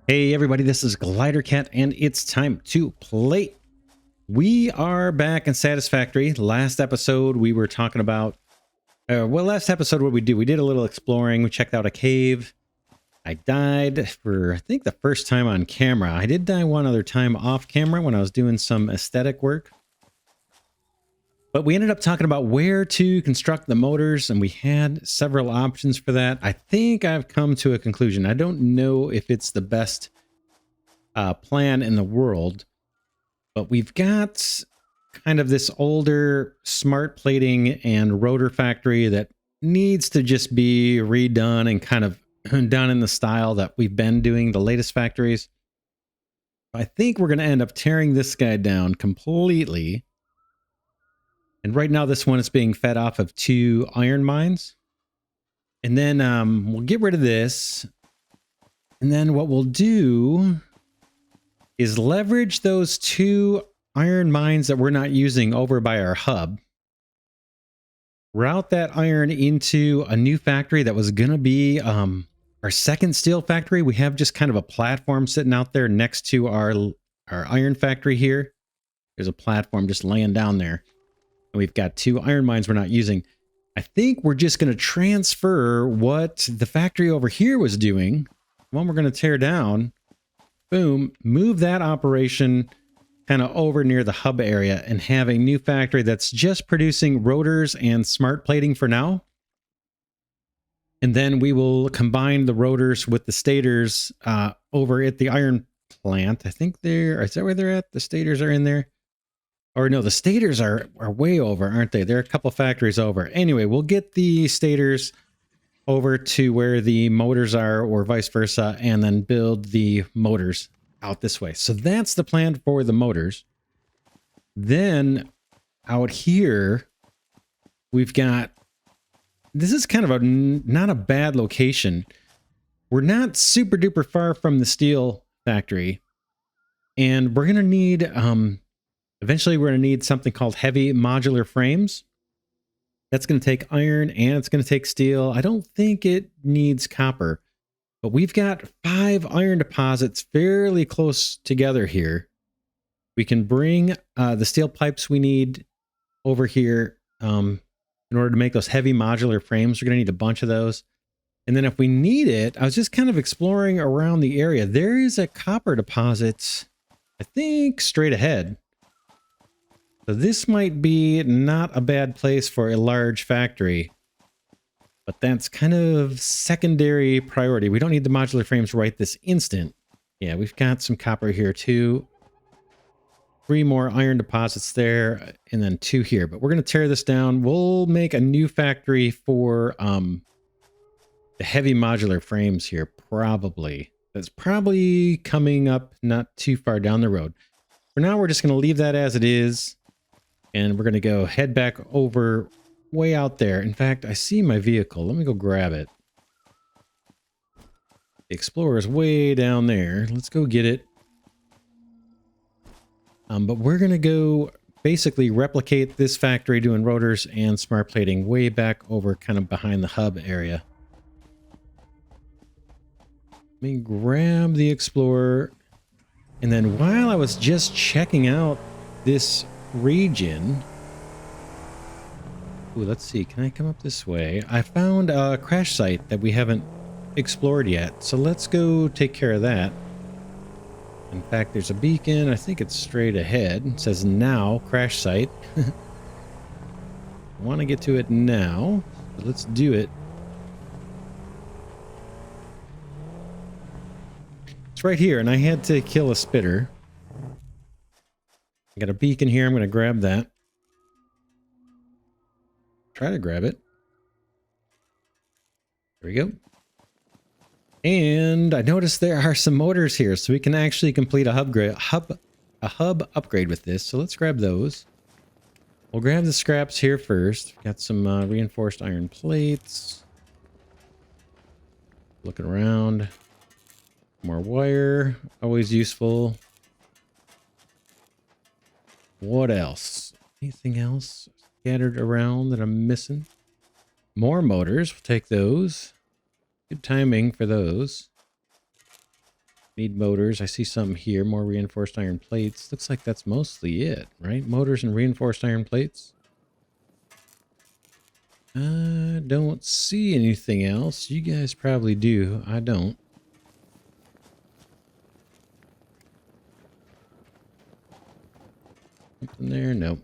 Hey everybody, this is Glidercat and it's time to play. We are back in Satisfactory. Last episode we were talking about, last episode what we do, we did a little exploring. We checked out a cave. I died for, I think, the first time on camera. I did die one other time off camera when I was doing some aesthetic work. But we ended up talking about where to construct the motors, and we had several options for that. I think I've come to a conclusion. I don't know if it's the best plan in the world, but we've got kind of this older smart plating and rotor factory that needs to just be redone and kind of done in the style that we've been doing the latest factories. I think we're going to end up tearing this guy down completely. And right now this one is being fed off of 2 iron mines. And then we'll get rid of this. And then what we'll do is leverage those 2 iron mines that we're not using over by our hub. Route that iron into a new factory that was going to be our second steel factory. We have just kind of a platform sitting out there next to our iron factory here. There's a platform just laying down there. And we've got 2 iron mines we're not using. I think we're just going to transfer what the factory over here was doing. One we're going to tear down. Boom, move that operation kind of over near the hub area and have a new factory that's just producing rotors and smart plating for now. And then we will combine the rotors with the stators over at the iron plant. I think is that where they're at? The stators are in there. Or no, the stators are way over, aren't they? They're a couple factories over. Anyway, we'll get the stators over to where the motors are or vice versa, and then build the motors out this way. So that's the plan for the motors. Then out here, we've got, this is kind of not a bad location. We're not super duper far from the steel factory, and we're going to need, eventually we're going to need something called heavy modular frames. That's going to take iron and it's going to take steel. I don't think it needs copper, but we've got 5 iron deposits fairly close together here. We can bring the steel pipes we need over here in order to make those heavy modular frames. We're going to need a bunch of those. And then if we need it, I was just kind of exploring around the area. There is a copper deposit, I think, straight ahead. So this might be not a bad place for a large factory, but that's kind of secondary priority. We don't need the modular frames right this instant. Yeah, we've got some copper here too. 3 more iron deposits there, and then 2 here. But we're going to tear this down. We'll make a new factory for the heavy modular frames here, probably. That's probably coming up not too far down the road. For now, we're just going to leave that as it is. And we're going to go head back over way out there. In fact, I see my vehicle. Let me go grab it. The Explorer is way down there. Let's go get it. But we're going to go basically replicate this factory doing rotors and smart plating way back over kind of behind the hub area. Let me grab the Explorer. And then while I was just checking out this region. Ooh, let's see. Can I come up this way? I found a crash site that we haven't explored yet. So let's go take care of that. In fact, there's a beacon. I think it's straight ahead. It says now crash site. I want to get to it now. So let's do it. It's right here, and I had to kill a spitter. I got a beacon here. I'm going to grab that. Try to grab it. There we go. And I noticed there are some motors here, so we can actually complete a hub upgrade with this. So let's grab those. We'll grab the scraps here first. Got some reinforced iron plates. Looking around. More wire. Always useful. What else? Anything else scattered around that I'm missing? More motors. We'll take those. Good timing for those. Need motors. I see some here. More reinforced iron plates. Looks like that's mostly it, right? Motors and reinforced iron plates. I don't see anything else. You guys probably do. I don't. Something there? Nope.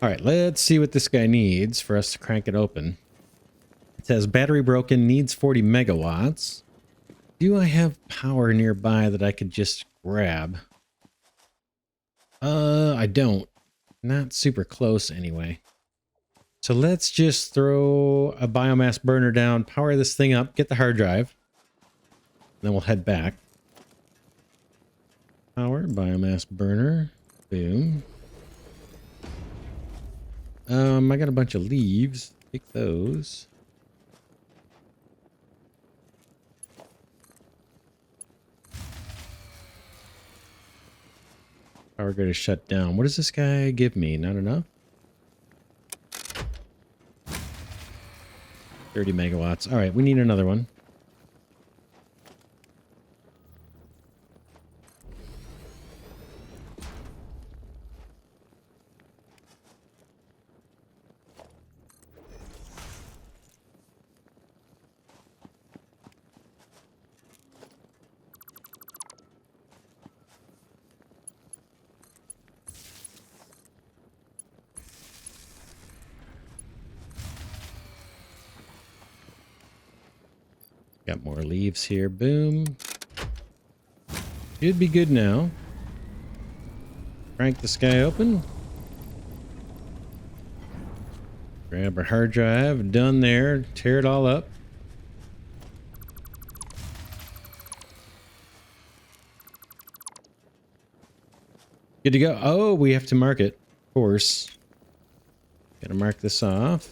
All right, let's see what this guy needs for us to crank it open. It says battery broken, needs 40 megawatts. Do I have power nearby that I could just grab? I don't. Not super close anyway. So let's just throw a biomass burner down, power this thing up, get the hard drive. Then we'll head back. Power, biomass burner. Boom. I got a bunch of leaves. Take those. Power grid is shut down. What does this guy give me? Not enough? 30 megawatts. All right, we need another one. Got more leaves here. Boom. Should be good now. Crank this guy open. Grab our hard drive. Done there. Tear it all up. Good to go. Oh, we have to mark it. Of course. Gotta mark this off.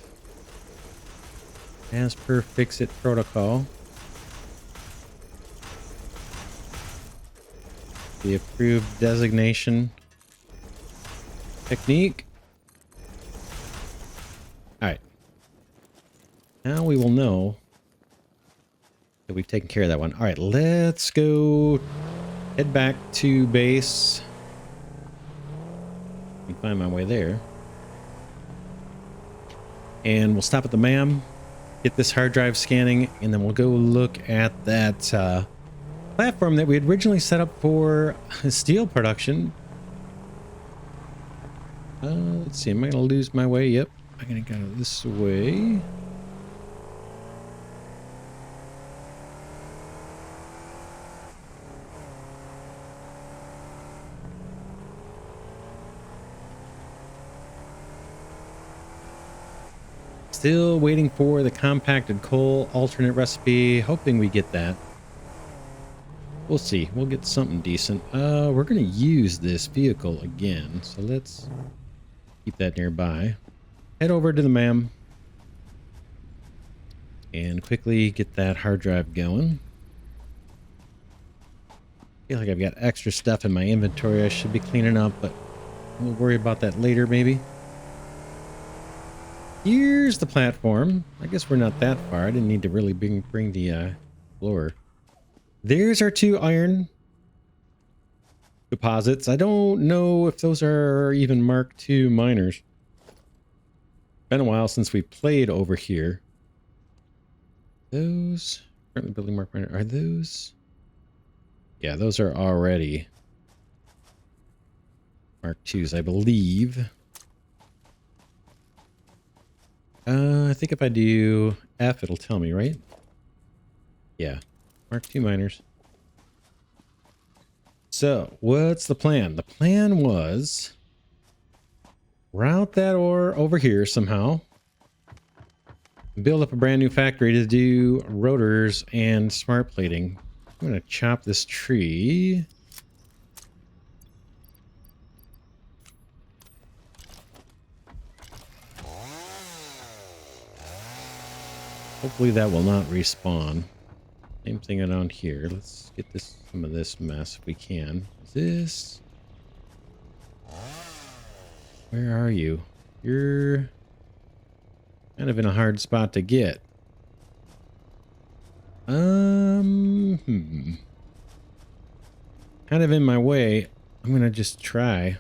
As per fix-it protocol. The approved designation technique. All right. Now we will know that we've taken care of that one. All right, let's go head back to base. Let me find my way there. And we'll stop at the MAM, get this hard drive scanning, and then we'll go look at that platform that we had originally set up for steel production. Let's see, am I going to lose my way? Yep, I'm going to go this way. Still waiting for the compacted coal alternate recipe, hoping we get that. We'll see. We'll get something decent. We're going to use this vehicle again, so let's keep that nearby. Head over to the MAM and quickly get that hard drive going. Feel like I've got extra stuff in my inventory I should be cleaning up, but we'll worry about that later maybe. Here's the platform. I guess we're not that far. I didn't need to really bring the explorer. There's our 2 iron deposits. I don't know if those are even Mark II miners. Been a while since we played over here. Those currently building Mark miner. Are those? Yeah, those are already Mark IIs, I believe. I think if I do F, it'll tell me, right? Yeah. Mark II miners. So, what's the plan? The plan was route that ore over here somehow. Build up a brand new factory to do rotors and smart plating. I'm going to chop this tree. Hopefully that will not respawn. Same thing around here. Let's get some of this mess if we can. Is this? Where are you? You're kind of in a hard spot to get. Kind of in my way. I'm gonna just try.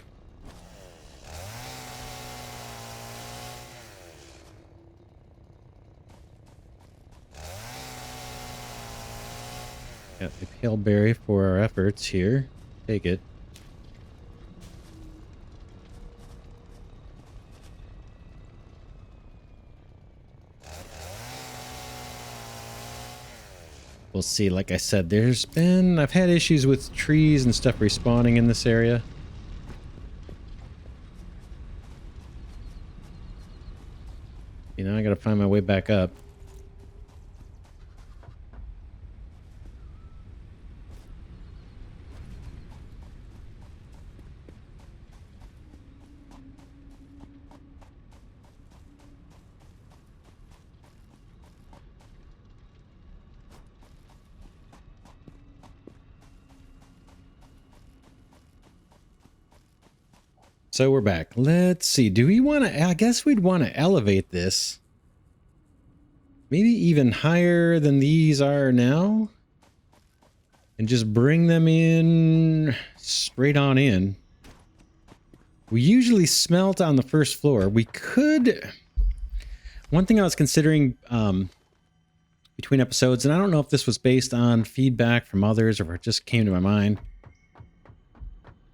Got the pale berry for our efforts here. Take it. We'll see. Like I said, I've had issues with trees and stuff respawning in this area. You know, I gotta find my way back up. So we're back. Let's see. Do we want to... I guess we'd want to elevate this. Maybe even higher than these are now. And just bring them in straight on in. We usually smelt on the first floor. We could... One thing I was considering between episodes, and I don't know if this was based on feedback from others or if it just came to my mind,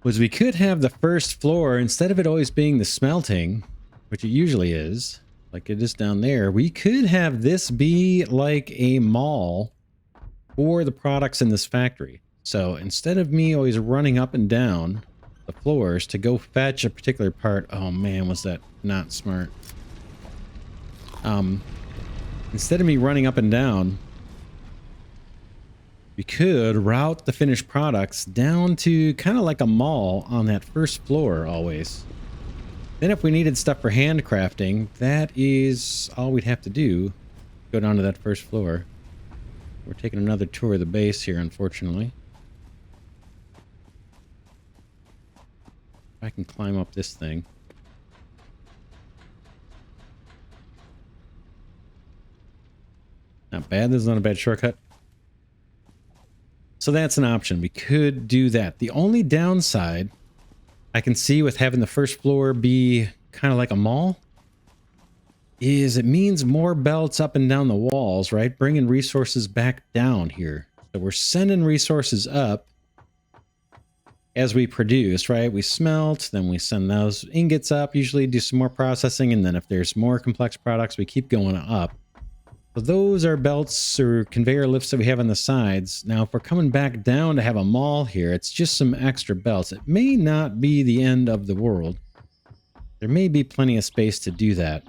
was we could have the first floor, instead of it always being the smelting, which it usually is, like it is down there, we could have this be like a mall for the products in this factory. So instead of me always running up and down the floors to go fetch a particular part, oh man, was that not smart. Instead of me running up and down, we could route the finished products down to kind of like a mall on that first floor always. Then if we needed stuff for handcrafting, that is all we'd have to do. Go down to that first floor. We're taking another tour of the base here, unfortunately. I can climb up this thing. Not bad. This is not a bad shortcut. So that's an option. We could do that. The only downside I can see with having the first floor be kind of like a mall is it means more belts up and down the walls, right? Bringing resources back down here. So we're sending resources up as we produce, right? We smelt, then we send those ingots up, usually do some more processing, and then if there's more complex products, we keep going up. So those are belts or conveyor lifts that we have on the sides. Now, if we're coming back down to have a mall here, it's just some extra belts. It may not be the end of the world. There may be plenty of space to do that.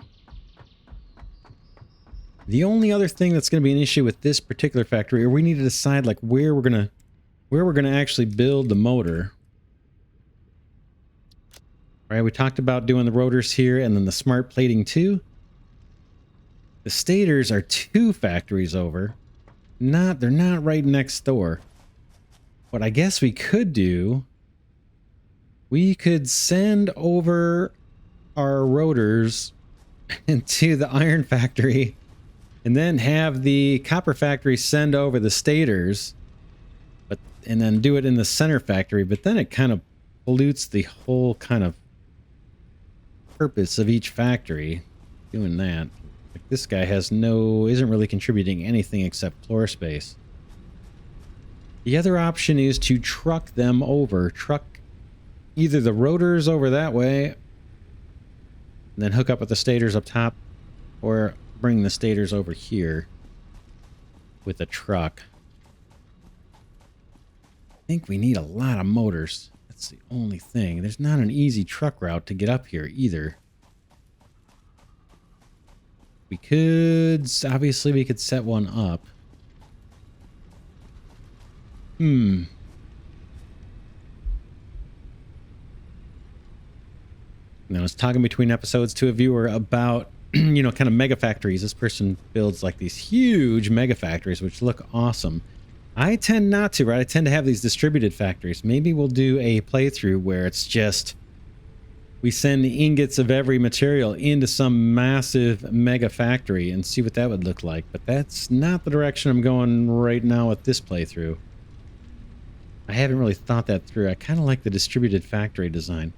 The only other thing that's going to be an issue with this particular factory, or we need to decide like where we're gonna actually build the motor. Right, we talked about doing the rotors here and then the smart plating too. The stators are 2 factories over. They're not right next door. What I guess we could do, we could send over our rotors into the iron factory and then have the copper factory send over the stators, and then do it in the center factory. But then it kind of pollutes the whole kind of purpose of each factory doing that. Like this guy isn't really contributing anything except floor space. The other option is to truck them over. Truck either the rotors over that way and then hook up with the stators up top, or bring the stators over here with a truck. I think we need a lot of motors. That's the only thing. There's not an easy truck route to get up here either. Obviously we could set one up. Now, I was talking between episodes to a viewer about, you know, kind of mega factories. This person builds like these huge mega factories, which look awesome. I tend not to, right? I tend to have these distributed factories. Maybe we'll do a playthrough where it's just we send ingots of every material into some massive mega factory and see what that would look like. But that's not the direction I'm going right now with this playthrough. I haven't really thought that through. I kind of like the distributed factory design.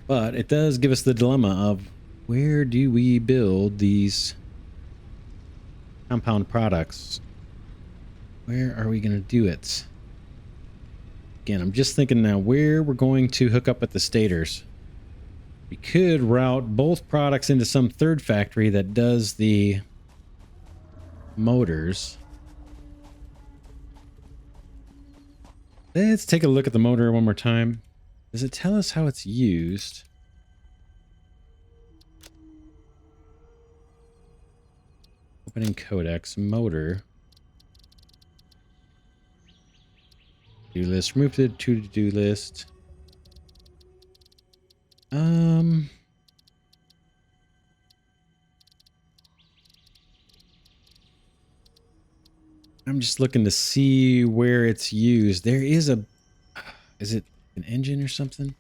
But it does give us the dilemma of where do we build these compound products? Where are we going to do it? Again, I'm just thinking now where we're going to hook up with the stators. We could route both products into some third factory that does the motors. Let's take a look at the motor one more time. Does it tell us how it's used? Opening codex, motor. Do list, remove the to-do list. I'm just looking to see where it's used. There is a... Is it an engine or something?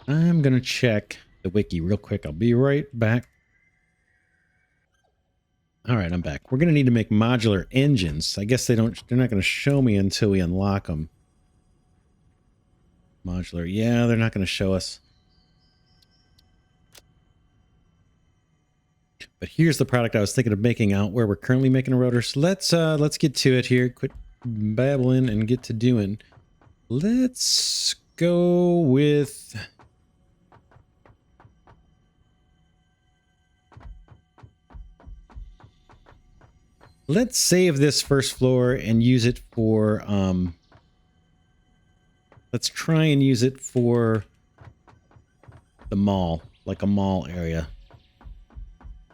I'm gonna check the wiki real quick. I'll be right back. All right, I'm back. We're gonna need to make modular engines. I guess they're not gonna show me until we unlock them. Modular, yeah, they're not gonna show us. But here's the product I was thinking of making out where we're currently making a rotor. So let's get to it here. Quit babbling and get to doing. Let's go with... Let's save this first floor and use it for, let's try and use it for the mall, like a mall area.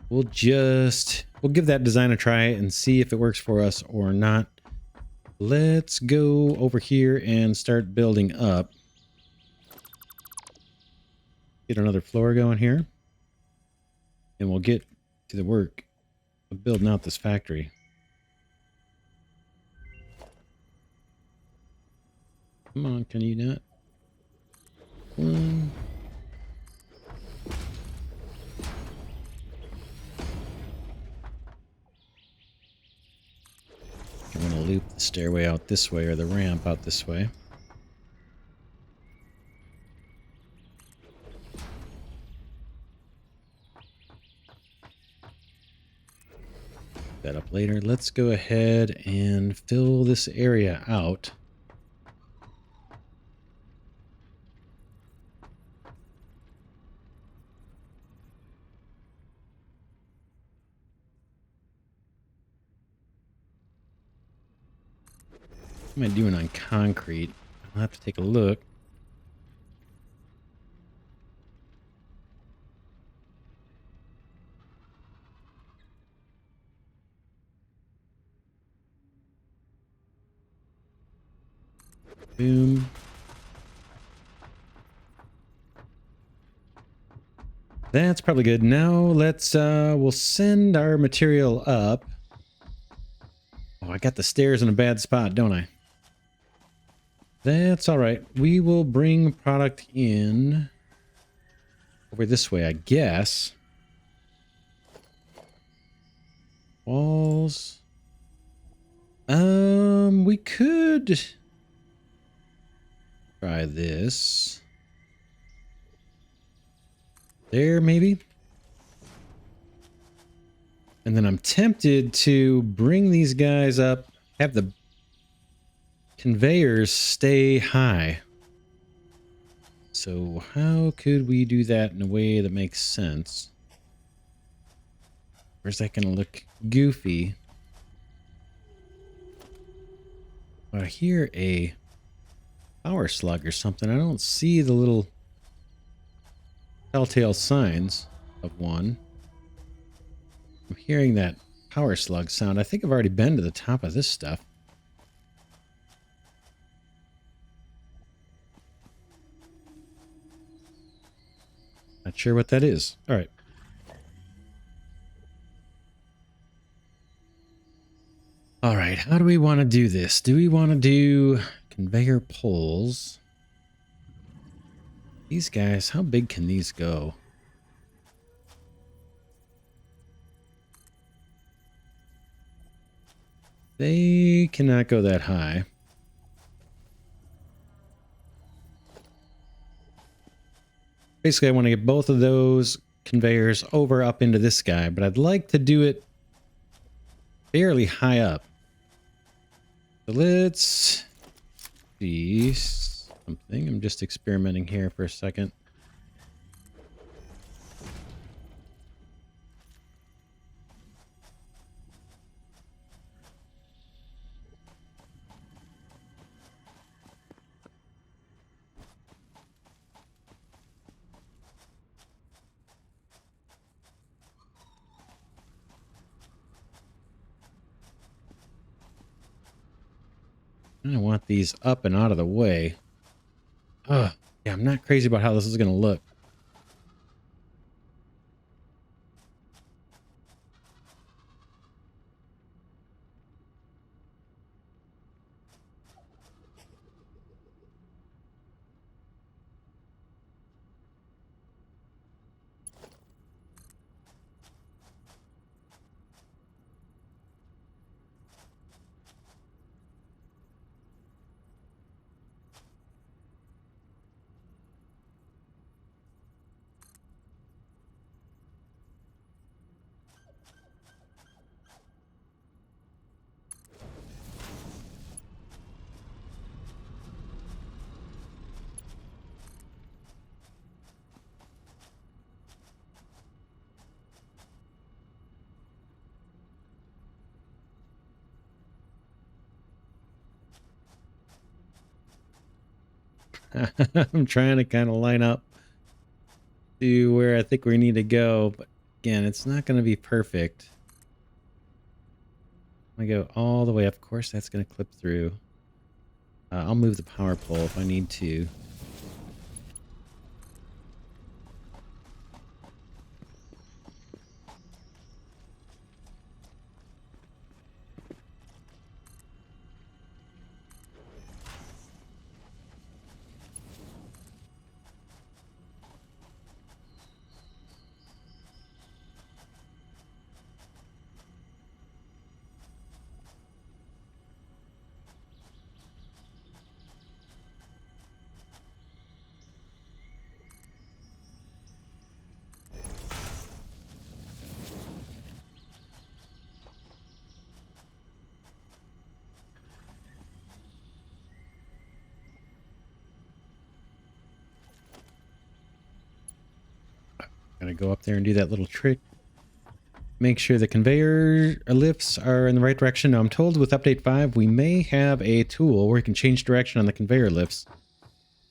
We'll give that design a try and see if it works for us or not. Let's go over here and start building up. Get another floor going here. And we'll get to the work of building out this factory. Come on, can you not? I'm going to loop the stairway out this way, or the ramp out this way. That up later. Let's go ahead and fill this area out. What am I doing on concrete? I'll have to take a look. Boom. That's probably good. Now let's we'll send our material up. Oh, I got the stairs in a bad spot, don't I? That's all right. We will bring product in over this way, I guess. Walls. We could try this. There, maybe. And then I'm tempted to bring these guys up, have the conveyors stay high. So how could we do that in a way that makes sense? Or is that going to look goofy? I hear a power slug or something. I don't see the little telltale signs of one. I'm hearing that power slug sound. I think I've already been to the top of this stuff. Not sure what that is. All right. All right, how do we want to do this? Do we want to do conveyor poles? These guys, how big can these go? They cannot go that high. Basically, I want to get both of those conveyors over up into this guy, but I'd like to do it fairly high up. So let's see something. I'm just experimenting here for a second. I want these up and out of the way. Yeah, I'm not crazy about how this is going to look. I'm trying to kind of line up to where I think we need to go, but again, it's not going to be perfect. I go all the way up. Of course, that's going to clip through. I'll move the power pole if I need to. Gotta go up there and do that little trick. Make sure the conveyor lifts are in the right direction. Now, I'm told with update 5, we may have a tool where we can change direction on the conveyor lifts.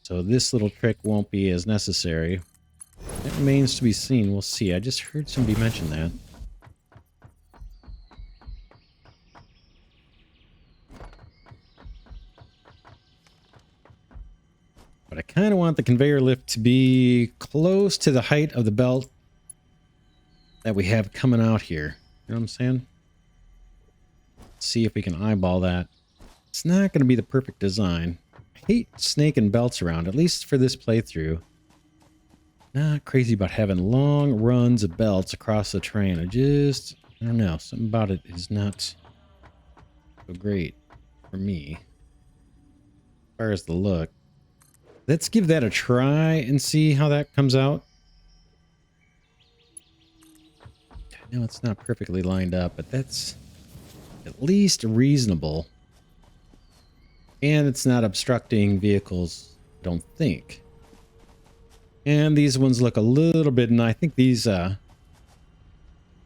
So this little trick won't be as necessary. That remains to be seen. We'll see. I just heard somebody mention that. But I kind of want the conveyor lift to be close to the height of the belt that we have coming out here. You know what I'm saying? Let's see if we can eyeball that. It's not going to be the perfect design. I hate snaking belts around, at least for this playthrough. Not crazy about having long runs of belts across the train. I don't know. Something about it is not so great for me. As far as the look. Let's give that a try and see how that comes out. I know it's not perfectly lined up, but that's at least reasonable. And it's not obstructing vehicles, I don't think. And these ones look a little bit, and I think these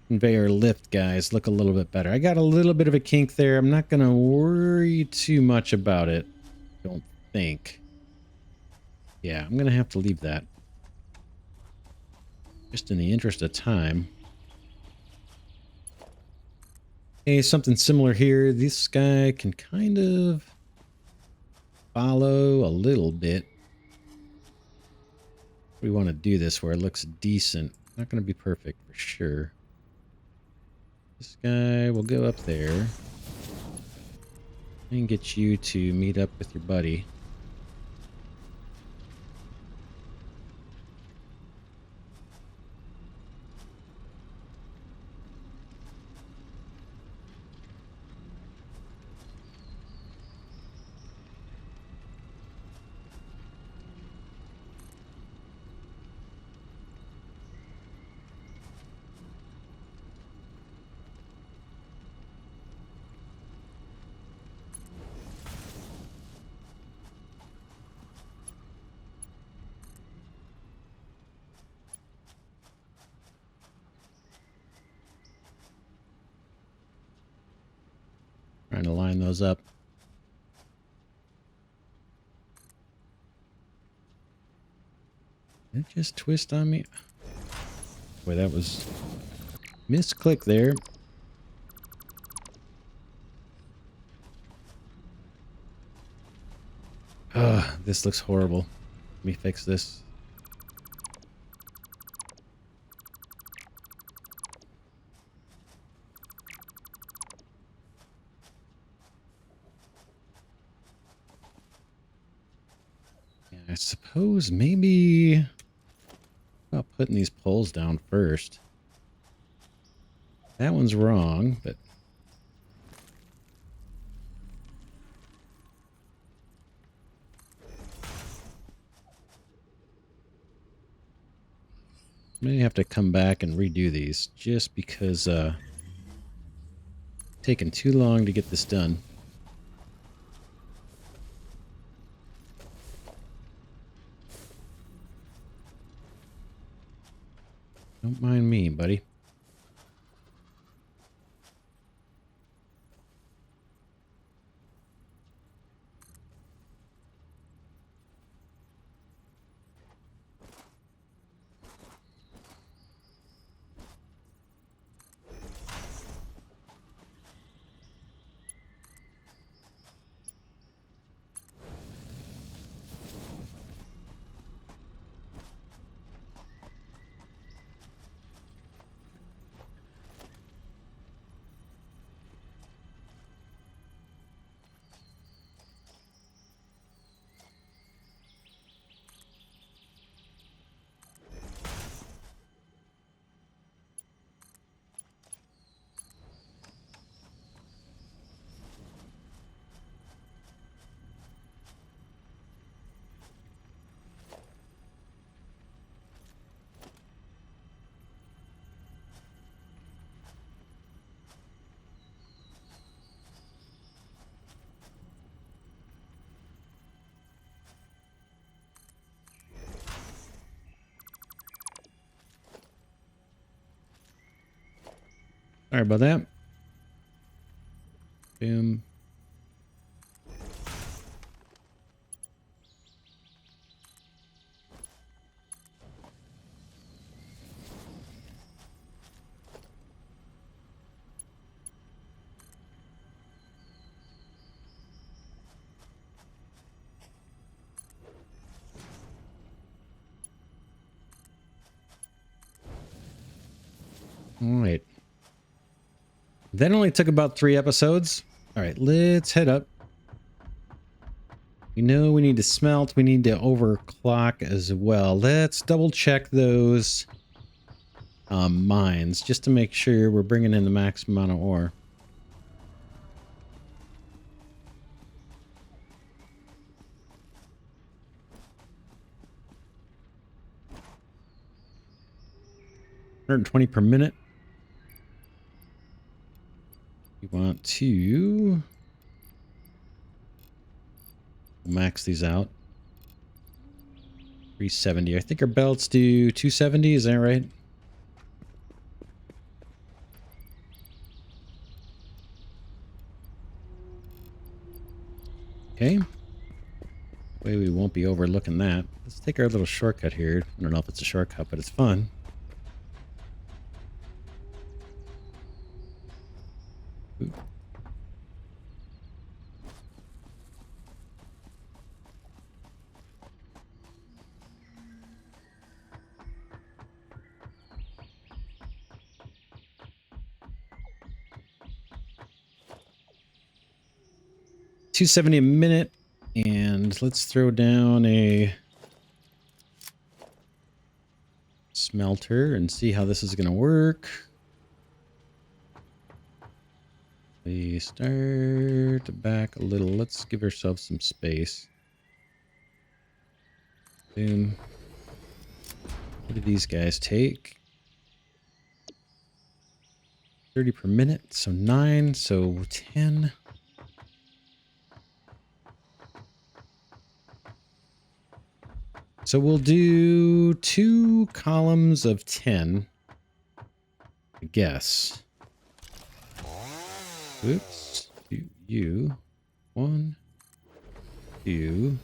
conveyor lift guys look a little bit better. I got a little bit of a kink there. I'm not going to worry too much about it, I don't think. Yeah, I'm going to have to leave that. Just in the interest of time. Okay, something similar here. This guy can kind of follow a little bit. We want to do this where it looks decent. Not going to be perfect for sure. This guy will go up there and get you to meet up with your buddy. Trying to line those up. Did it just twist on me? Boy, that was misclick there. Ugh, this looks horrible. Let me fix this. Yeah, I suppose maybe about putting these poles down first. That one's wrong, but may have to come back and redo these just because taking too long to get this done. Don't mind me, buddy. Sorry about that. Boom. All right. That only took about 3 episodes. All right, let's head up. We know we need to smelt. We need to overclock as well. Let's double check those mines just to make sure we're bringing in the max amount of ore. $120 per minute. We want to max these out. 370. I think our belts do 270. Is that right? Okay. Way we won't be overlooking that. Let's take our little shortcut here. I don't know if it's a shortcut, but it's fun. Ooh. 270 a minute. And let's throw down a smelter and see how this is going to work. We start back a little. Let's give ourselves some space. Boom. What do these guys take? 30 per minute. So 9. So 10. So we'll do 2 columns of 10. I guess. Oops. You. 1, 2.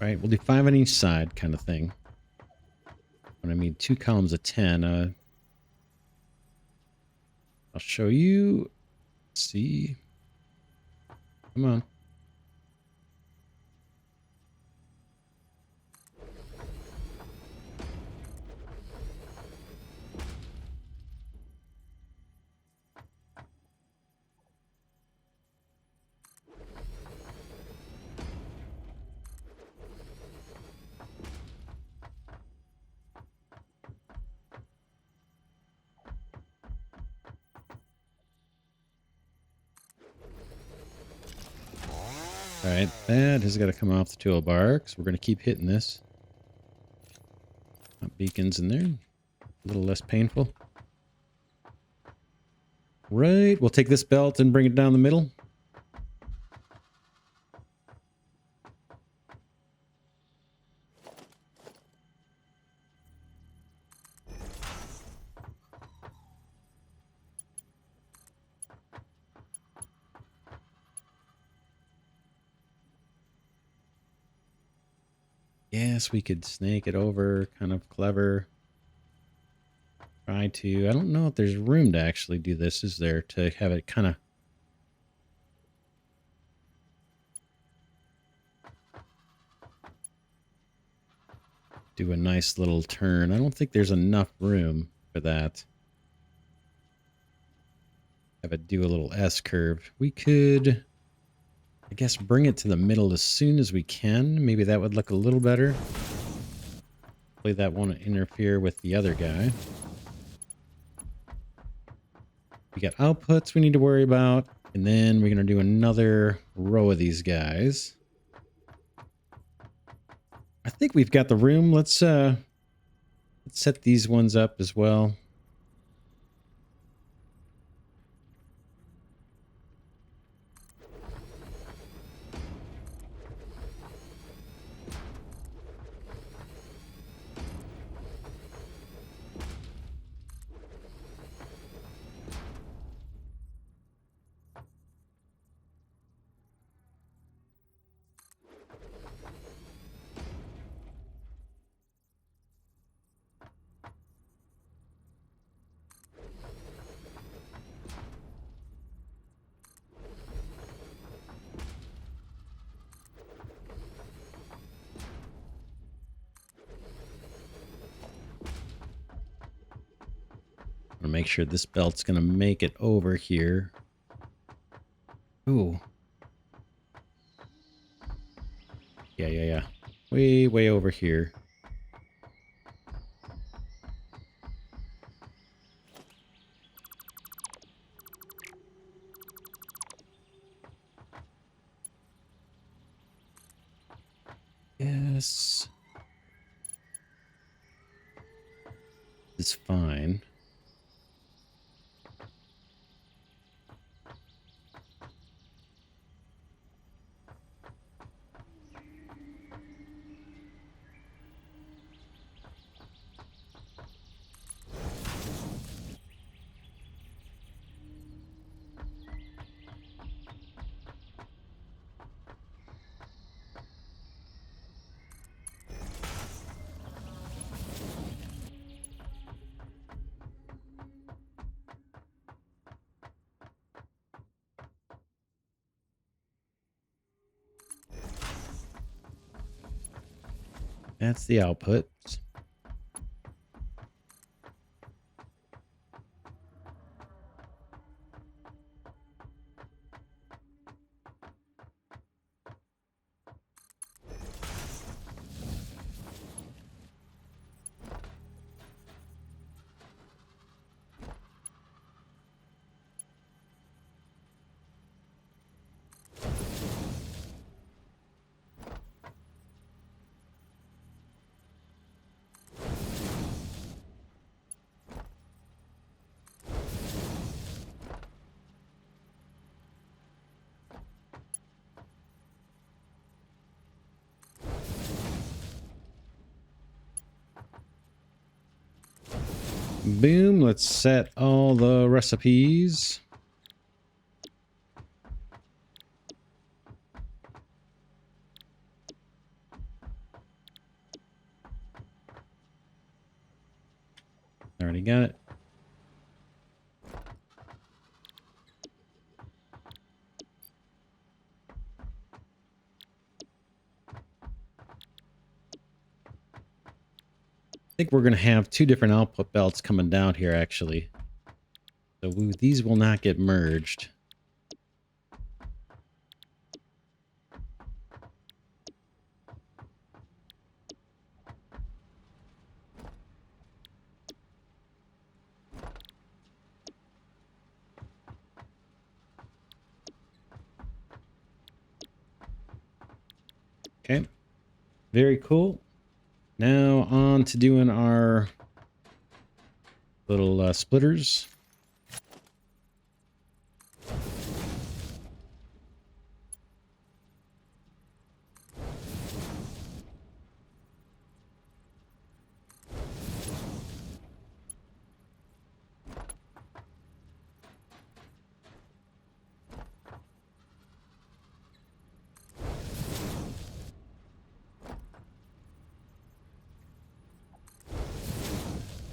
Right, we'll do 5 on each side kind of thing. When I mean 2 columns of 10, I'll show you. Let's see. Come on. All right, that has got to come off the toolbar because we're going to keep hitting this. Beacons in there. A little less painful. Right, we'll take this belt and bring it down the middle. Yes, we could snake it over. Kind of clever. Try to. I don't know if there's room to actually do this, is there? To have it kind of. Do a nice little turn. I don't think there's enough room for that. Have it do a little S curve. We could, I guess, bring it to the middle as soon as we can. Maybe that would look a little better. Hopefully that won't interfere with the other guy. We got outputs we need to worry about. And then we're going to do another row of these guys. I think we've got the room. Let's set these ones up as well. I'm gonna make sure this belt's gonna make it over here. Ooh. Yeah. Way over here. Yes. It's fine. That's the output. Boom, let's set all the recipes. Already got it. I think we're going to have two different output belts coming down here, actually. So these will not get merged. Okay, very cool. Now on to doing our little splitters.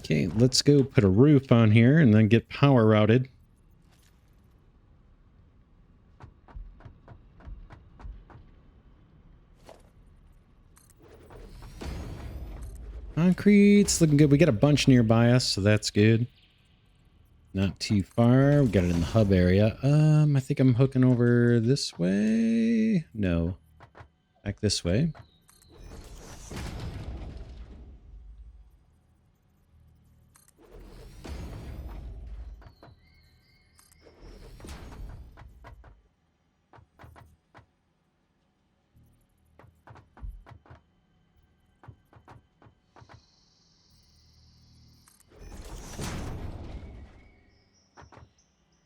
Okay, let's go put a roof on here and then get power routed. Concrete's looking good. We got a bunch nearby us, so that's good. Not too far. We got it in the hub area. I think I'm hooking over this way. No, back this way.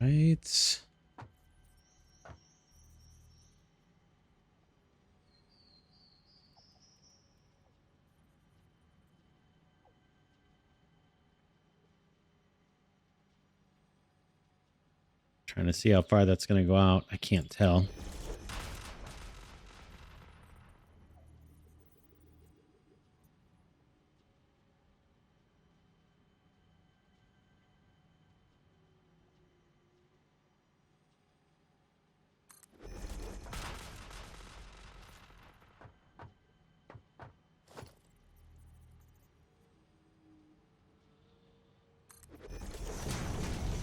Right. Trying to see how far that's going to go out. I can't tell.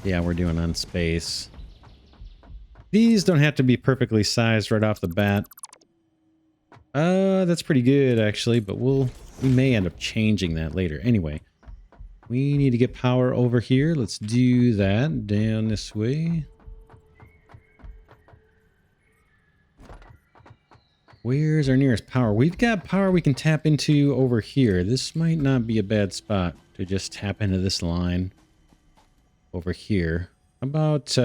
Yeah, we're doing on space. These don't have to be perfectly sized right off the bat. That's pretty good actually, but we may end up changing that later. Anyway, we need to get power over here. Let's do that down this way. Where's our nearest power? We've got power we can tap into over here. This might not be a bad spot to just tap into this line over here. How about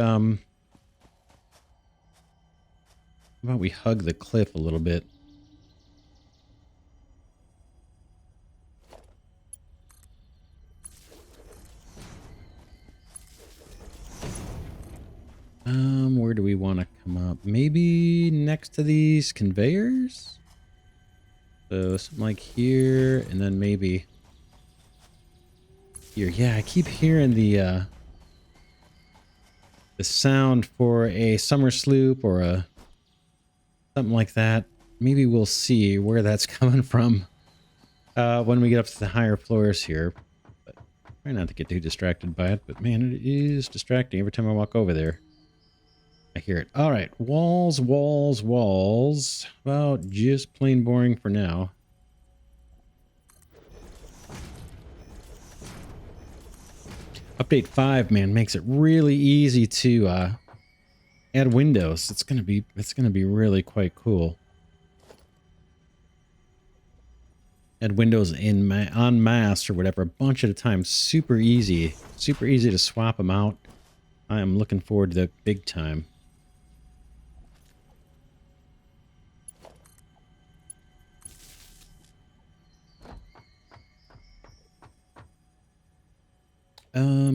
we hug the cliff a little bit? Where do we want to come up? Maybe next to these conveyors? So something like here, and then maybe here. Yeah, I keep hearing the sound for a summer sloop or a something like that. Maybe we'll see where that's coming from. when we get up to the higher floors here. But try not to get too distracted by it. But man, it is distracting every time I walk over there. I hear it. All right, walls, walls, walls. Well, just plain boring for now. Update 5, man, makes it really easy to add windows. It's gonna be really quite cool. Add windows in en masse or whatever, a bunch at a time. Super easy to swap them out. I am looking forward to that big time.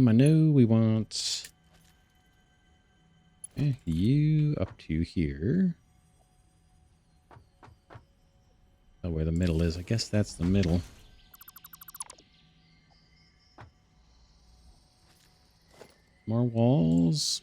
I know we want you up to here. Oh, where the middle is. I guess that's the middle. More walls.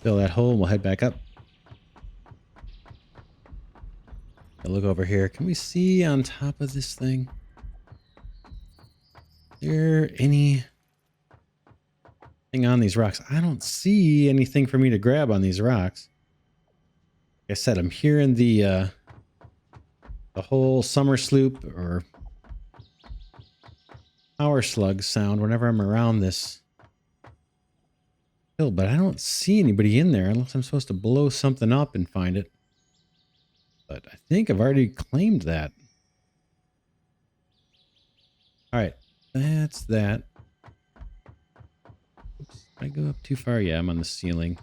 Fill that hole and we'll head back up. I'll look over here. Can we see on top of this thing? Is there anything on these rocks? I don't see anything for me to grab on these rocks. Like I said, I'm hearing the whole summer sloop or power slug sound whenever I'm around this hill, but I don't see anybody in there unless I'm supposed to blow something up and find it. But I think I've already claimed that. All right, that's that. Oops, did I go up too far? Yeah, I'm on the ceiling.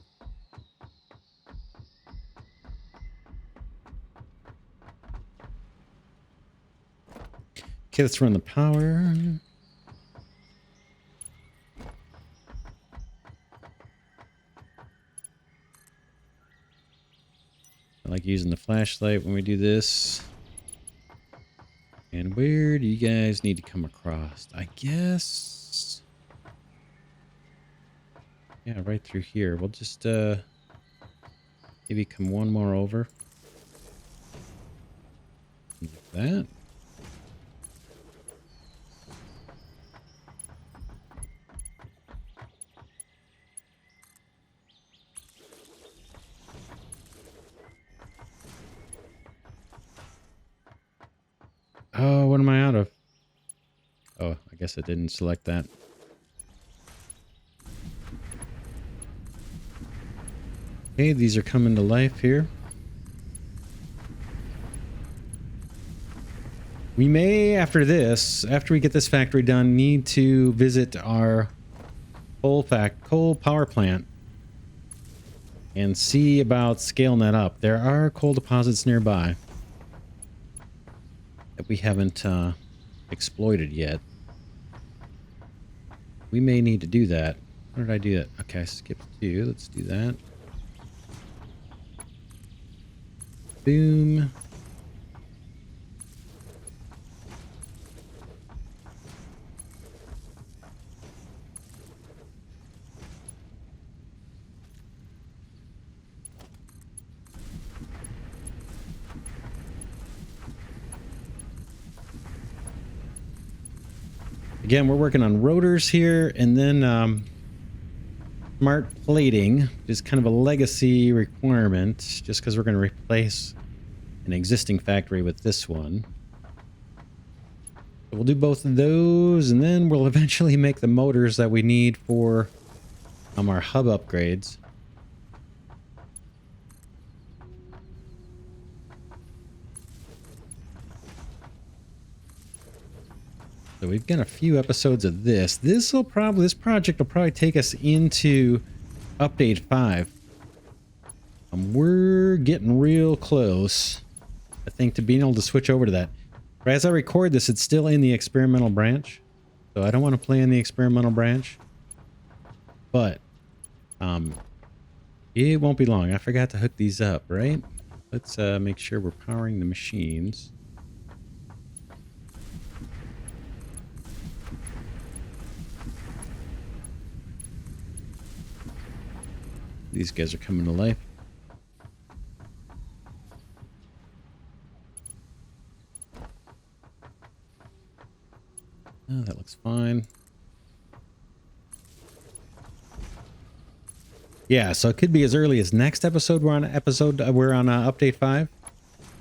Okay, let's run the power. I like using the flashlight when we do this. And where do you guys need to come across? I guess... yeah, right through here. We'll just maybe come one more over. Like that. Oh, what am I out of? Oh, I guess I didn't select that. Okay, these are coming to life here. We may, after we get this factory done, need to visit our coal power plant and see about scaling that up. There are coal deposits nearby that we haven't exploited yet. We may need to do that. How did I do that? Okay, I skipped 2. Let's do that. Boom. Again, we're working on rotors here, and then smart plating is kind of a legacy requirement, just because we're going to replace an existing factory with this one. So we'll do both of those, and then we'll eventually make the motors that we need for our hub upgrades. So we've got a few episodes of this. This project will probably take us into update 5. We're getting real close, I think, to being able to switch over to that. But as I record this, it's still in the experimental branch. So I don't want to play in the experimental branch. But it won't be long. I forgot to hook these up, right? Let's make sure we're powering the machines. These guys are coming to life. Oh, that looks fine. Yeah, so it could be as early as next episode. We're on update 5,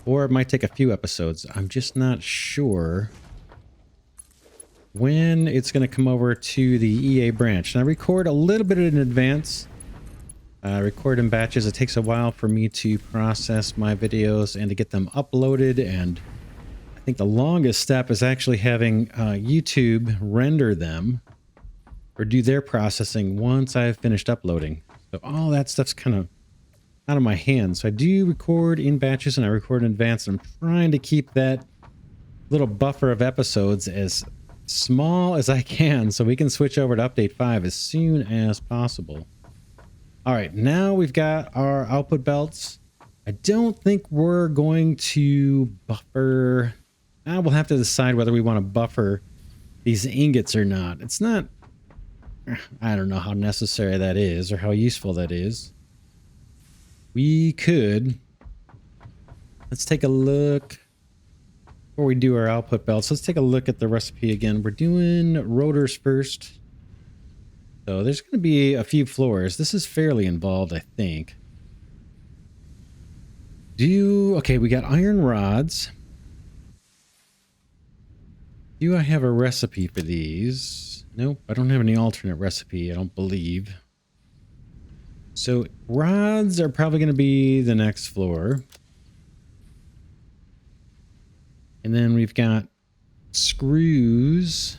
or it might take a few episodes. I'm just not sure when it's going to come over to the EA branch. And I record a little bit in advance. Record in batches. It takes a while for me to process my videos and to get them uploaded. And I think the longest step is actually having YouTube render them or do their processing once I've finished uploading. So all that stuff's kind of out of my hands. So I do record in batches and I record in advance. And I'm trying to keep that little buffer of episodes as small as I can so we can switch over to update 5 as soon as possible. All right, now we've got our output belts. I don't think we're going to buffer. We'll have to decide whether we want to buffer these ingots or not. It's not, I don't know how necessary that is or how useful that is. We could, let's take a look before we do our output belts. Let's take a look at the recipe again. We're doing rotors first. So there's going to be a few floors. This is fairly involved, I think. Okay, we got iron rods. Do I have a recipe for these? Nope, I don't have any alternate recipe, I don't believe. So rods are probably going to be the next floor. And then we've got screws.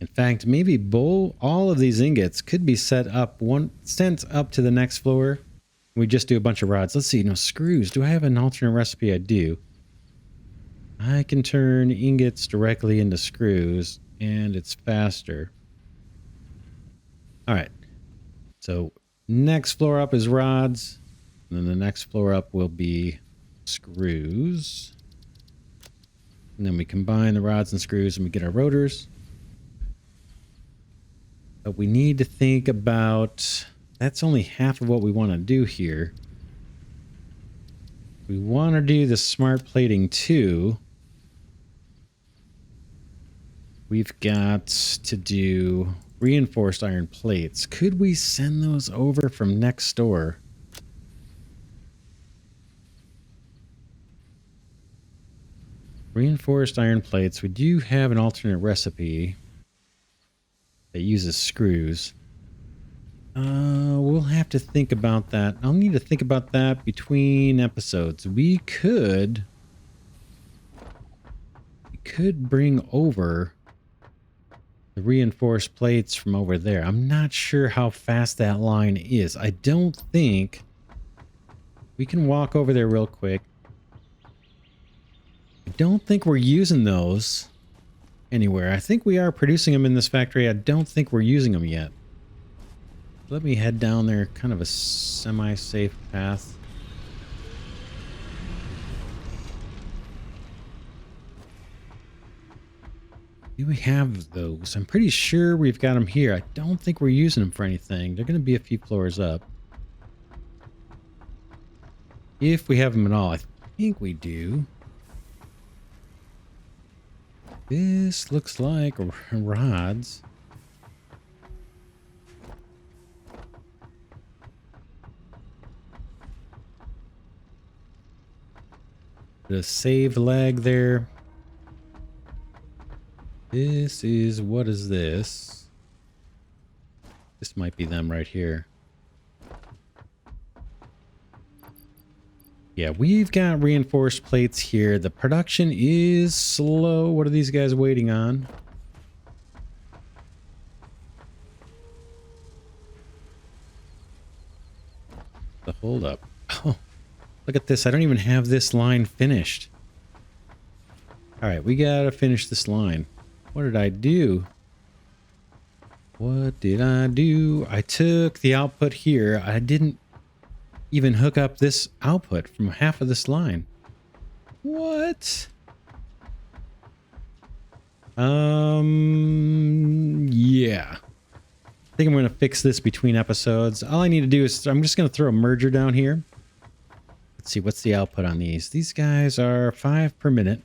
In fact, maybe all of these ingots could be sent up to the next floor. We just do a bunch of rods. Let's see. No screws. Do I have an alternate recipe? I do. I can turn ingots directly into screws, and it's faster. All right. So next floor up is rods, and then the next floor up will be screws. And then we combine the rods and screws, and we get our rotors. But we need to think about, that's only half of what we want to do here. We want to do the smart plating too. We've got to do reinforced iron plates. Could we send those over from next door? Reinforced iron plates. We do have an alternate recipe that uses screws. We'll have to think about that. I'll need to think about that between episodes. We could bring over the reinforced plates from over there. I'm not sure how fast that line is. I don't think we can walk over there real quick. I don't think we're using those anywhere. I think we are producing them in this factory. I don't think we're using them yet. Let me head down there, kind of a semi-safe path. Do we have those? I'm pretty sure we've got them here. I don't think we're using them for anything. They're going to be a few floors up. If we have them at all. I think we do. This looks like rods. The saved leg there. This is, what is this? This might be them right here. Yeah, we've got reinforced plates here. The production is slow. What are these guys waiting on? The hold up. Oh, look at this. I don't even have this line finished. All right, we gotta finish this line. What did I do? What did I do? I took the output here. I didn't even hook up this output from half of this line. What? Yeah. I think I'm going to fix this between episodes. All I need to do is I'm just going to throw a merger down here. Let's see, what's the output on these? These guys are 5 per minute.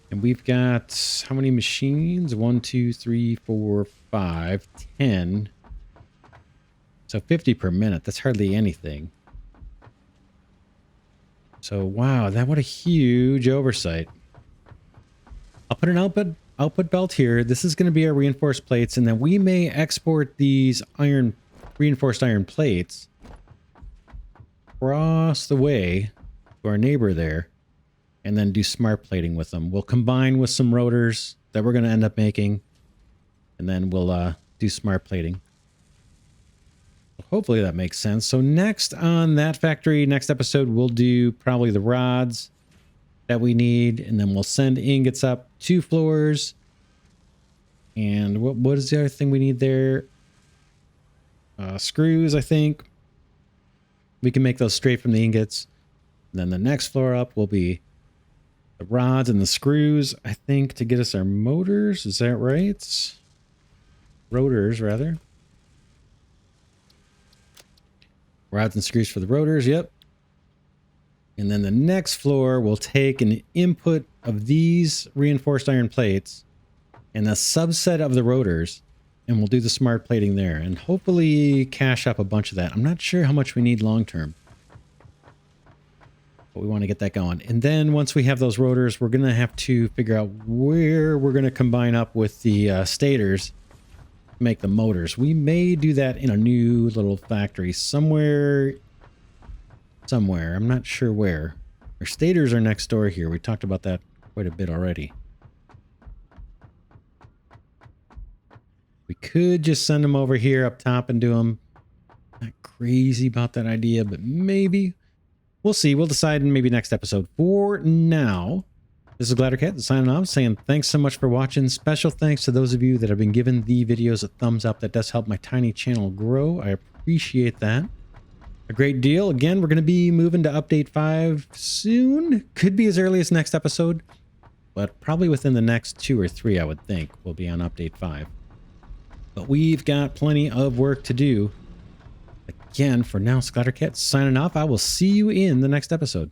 And we've got how many machines? 1, 2, 3, 4, 5, 10. So 50 per minute. That's hardly anything. So wow, what a huge oversight. I'll put an output belt here. This is going to be our reinforced plates, and then we may export these reinforced iron plates across the way to our neighbor there, and then do smart plating with them. We'll combine with some rotors that we're going to end up making, and then we'll do smart plating. Hopefully that makes sense. So next on that factory, next episode, we'll do probably the rods that we need, and then we'll send ingots up 2 floors. And what is the other thing we need there? Screws, I think. We can make those straight from the ingots. And then the next floor up will be the rods and the screws, I think, to get us our motors. Is that right? Rotors, rather. Rods and screws for the rotors, yep. And then the next floor will take an input of these reinforced iron plates and a subset of the rotors, and we'll do the smart plating there and hopefully cache up a bunch of that. I'm not sure how much we need long term, but we want to get that going. And then once we have those rotors, we're going to have to figure out where we're going to combine up with the stators to make the motors. We may do that in a new little factory somewhere. I'm not sure where. Our stators are next door here. We talked about that quite a bit already. We could just send them over here up top and do them. Not crazy about that idea, but maybe. We'll see. We'll decide in maybe next episode. For now, this is Glidercat signing off, saying thanks so much for watching. Special thanks to those of you that have been giving the videos a thumbs up. That does help my tiny channel grow. I appreciate that a great deal. Again, we're going to be moving to update 5 soon. Could be as early as next episode, but probably within the next 2 or 3, I would think, we'll be on update 5. But we've got plenty of work to do. Again, for now, Glidercat signing off. I will see you in the next episode.